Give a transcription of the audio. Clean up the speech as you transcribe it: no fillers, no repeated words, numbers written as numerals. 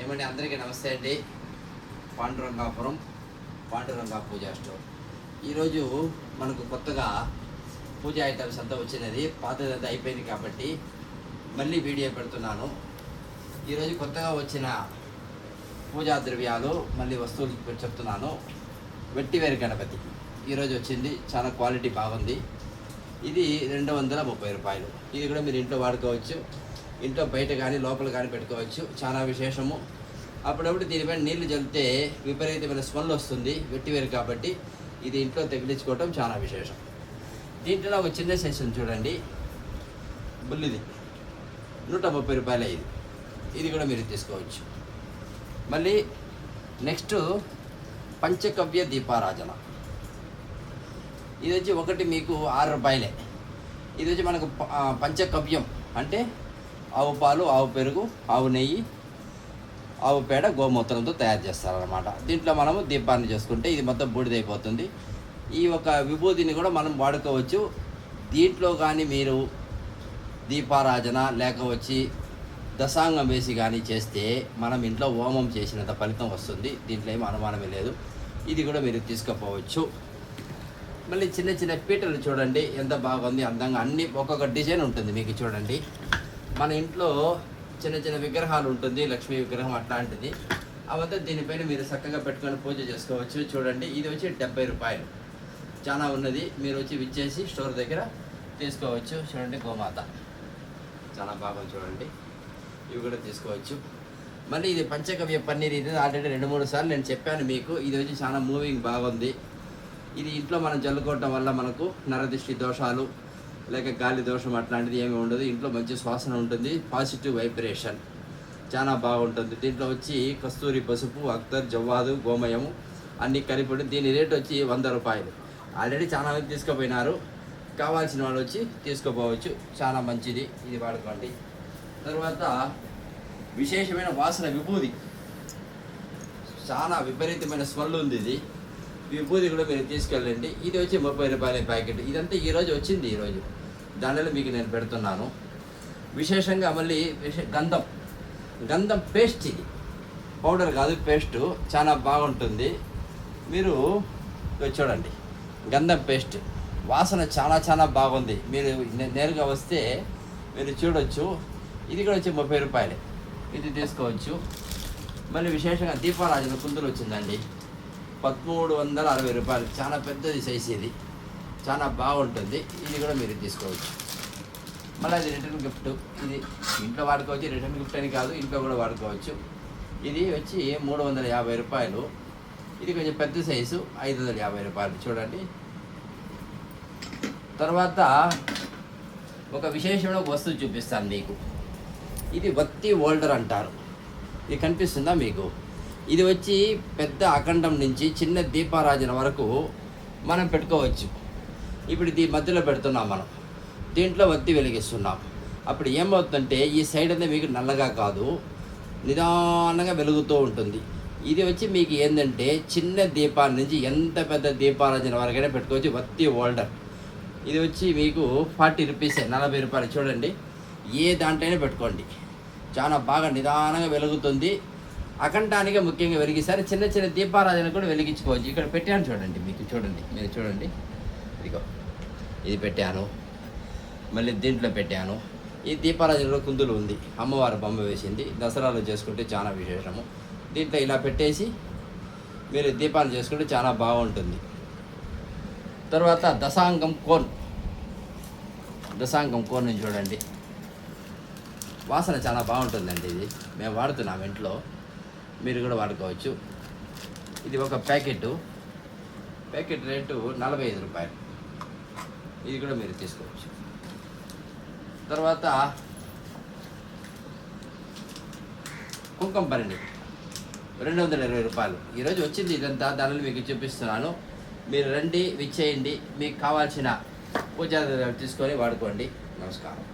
ఏమండి అందరికీ నమస్తే అండి. పాండురంగాపురం పాండురంగా పూజా స్టోర్. ఈరోజు మనకు కొత్తగా పూజ ఐటమ్స్ అంతా వచ్చినది, పాతదంతా అయిపోయింది కాబట్టి మళ్ళీ వీడియో పెడుతున్నాను. ఈరోజు కొత్తగా వచ్చిన పూజా ద్రవ్యాలు మళ్ళీ వస్తువులు చెప్తున్నాను. వెట్టివేరు గణపతి ఈరోజు వచ్చింది, చాలా క్వాలిటీ బాగుంది. ఇది 230 రూపాయలు. ఇది కూడా మీరు ఇంట్లో వాడుకోవచ్చు, ఇంట్లో బయట కానీ లోపల కానీ పెట్టుకోవచ్చు. చాలా విశేషము. అప్పుడప్పుడు దీనిపైన నీళ్లు చల్లితే విపరీతమైన స్మెల్ వస్తుంది, వెట్టివేరు కాబట్టి ఇది ఇంట్లో తగిలించుకోవటం చాలా విశేషం. దీంట్లో ఒక చిన్న సెషన్ చూడండి, బుల్లిది 130 రూపాయలు. ఇది కూడా మీరు తీసుకోవచ్చు. మళ్ళీ నెక్స్ట్ పంచకవ్య దీపారాజన. ఇది వచ్చి ఒకటి మీకు 6 రూపాయలే. ఇది వచ్చి మనకు పంచకవ్యం అంటే ఆవు పాలు, ఆవు పెరుగు, ఆవు నెయ్యి, ఆవు పేడ, గోమూత్రంతో తయారు చేస్తారనమాట. దీంట్లో మనము దీపాన్ని చేసుకుంటే ఇది మొత్తం బూడిదైపోతుంది. ఈ ఒక విభూతిని కూడా మనం వాడుకోవచ్చు. దీంట్లో కానీ మీరు దీపారాజన లేక వచ్చి దశాంగం వేసి కానీ చేస్తే మనం ఇంట్లో హోమం చేసినంత ఫలితం వస్తుంది. దీంట్లో ఏమీ అనుమానమే లేదు. ఇది కూడా మీరు తీసుకుపోవచ్చు. మళ్ళీ చిన్న చిన్న పీటలు చూడండి ఎంత బాగుంది, అందంగా అన్ని ఒక్కొక్క డిజైన్ ఉంటుంది మీకు. చూడండి, మన ఇంట్లో చిన్న చిన్న విగ్రహాలు ఉంటుంది, లక్ష్మీ విగ్రహం అట్లాంటిది, అవంతా దీనిపైన మీరు చక్కగా పెట్టుకొని పూజ చేసుకోవచ్చు. చూడండి, ఇది వచ్చి 70 రూపాయలు. చాలా ఉన్నది, మీరు వచ్చి విచ్చేసి స్టోర్ దగ్గర తీసుకోవచ్చు. చూడండి, గోమాత చాలా బాగుంది. చూడండి, ఇవి కూడా తీసుకోవచ్చు. మళ్ళీ ఇది పంచకవ్య పన్నీర్. ఇది ఆల్రెడీ 2-3 సార్లు నేను చెప్పాను మీకు. ఇది వచ్చి చాలా మూవింగ్ బాగుంది. ఇది ఇంట్లో మనం చల్లుకోవటం వల్ల మనకు నరదిష్టి దోషాలు లేక గాలి దోషం అట్లాంటిది ఏమీ ఉండదు. ఇంట్లో మంచి శ్వాసన ఉంటుంది, పాజిటివ్ వైబ్రేషన్ చాలా బాగుంటుంది. దీంట్లో వచ్చి కస్తూరి, పసుపు, అక్తర్, జవ్వాదు, గోమయము అన్నీ కలిపి దీని రేట్ వచ్చి 100 రూపాయలు. ఆల్రెడీ చాలా మంది తీసుకుపోయినారు, కావాల్సిన వాళ్ళు వచ్చి తీసుకోపోవచ్చు. చాలా మంచిది, ఇది వాడుకోండి. తర్వాత విశేషమైన వాసన విభూది, చాలా విపరీతమైన స్మెల్ ఉంది. ఇది విభూది కూడా మీరు తీసుకెళ్ళండి. ఇది వచ్చి 30 రూపాయల ప్యాకెట్. ఇదంతా ఈరోజు వచ్చింది, ఈరోజు దానిలో మీకు నేను పెడుతున్నాను. విశేషంగా మళ్ళీ గంధం పేస్ట్. ఇది పౌడర్ కాదు, పేస్టు చాలా బాగుంటుంది. మీరు చూడండి, గంధం పేస్ట్ వాసన చాలా చాలా బాగుంది. మీరు నేరుగా వస్తే మీరు చూడొచ్చు. ఇది కూడా వచ్చి 30 రూపాయలే. ఇది తీసుకోవచ్చు. మళ్ళీ విశేషంగా దీపారాజన కుందులు వచ్చిందండి, 1360 రూపాయలు. చాలా పెద్దది సైజ్, ఇది చాలా బాగుంటుంది. ఇది కూడా మీరు తీసుకోవచ్చు. మళ్ళీ అది రిటర్న్ గిఫ్ట్. ఇది ఇంట్లో వాడుకోవచ్చు, రిటర్న్ గిఫ్ట్ అని కాదు, ఇంట్లో కూడా వాడుకోవచ్చు. ఇది వచ్చి 350 రూపాయలు. ఇది కొంచెం పెద్ద సైజు, 550 రూపాయలు. చూడండి. తర్వాత ఒక విశేషమైన వస్తువు చూపిస్తాను మీకు. ఇది వత్తి హోల్డర్ అంటారు. ఇది కనిపిస్తుందా మీకు? ఇది వచ్చి పెద్ద అఖండం నుంచి చిన్న దీపారాజన వరకు మనం పెట్టుకోవచ్చు. ఇప్పుడు ఇది మధ్యలో పెడుతున్నాం మనం, దీంట్లో వత్తి వెలిగిస్తున్నాం. అప్పుడు ఏమవుతుందంటే ఈ సైడ్ అంతా మీకు నల్లగా కాదు, నిదానంగా వెలుగుతూ ఉంటుంది. ఇది వచ్చి మీకు ఏంటంటే చిన్న దీపాల నుంచి ఎంత పెద్ద దీపారాజన వరకైనా పెట్టుకోవచ్చు. వత్తి హోల్డర్. ఇది వచ్చి మీకు 40 రూపీసే, 40 రూపాయలు. చూడండి, ఏ దాంట్లోనే పెట్టుకోండి, చాలా బాగా నిదానంగా వెలుగుతుంది. అఖండానికి ముఖ్యంగా వెలిగిస్తారు. చిన్న చిన్న దీపారాజన కూడా వెలిగించుకోవచ్చు. ఇక్కడ పెట్టాను చూడండి, మీకు చూడండి, మీరు చూడండి. ఇదిగో ఇది పెట్టాను, మళ్ళీ దీంట్లో పెట్టాను. ఈ దీపారాజనలో కుందులు ఉంది, అమ్మవారి బొమ్మ వేసింది. దసరాలో చేసుకుంటే చాలా విశేషము. దీంట్లో ఇలా పెట్టేసి మీరు దీపాలు చేసుకుంటే చాలా బాగుంటుంది. తర్వాత దశాంగం కోన్ చూడండి, వాసన చాలా బాగుంటుందండి. ఇది మేము వాడుతున్నాం ఇంట్లో, మీరు కూడా వాడుకోవచ్చు. ఇది ఒక ప్యాకెట్ రేటు 45 రూపాయలు. ఇది కూడా మీరు తీసుకోవచ్చు. తర్వాత కుంకుమ భరణి 220 రూపాయలు. ఈరోజు వచ్చింది ఇదంతా, దానిలో మీకు చూపిస్తున్నాను. మీరు రండి, విచ్చేయండి, మీకు కావాల్సిన పూజా తీసుకొని వాడుకోండి. నమస్కారం.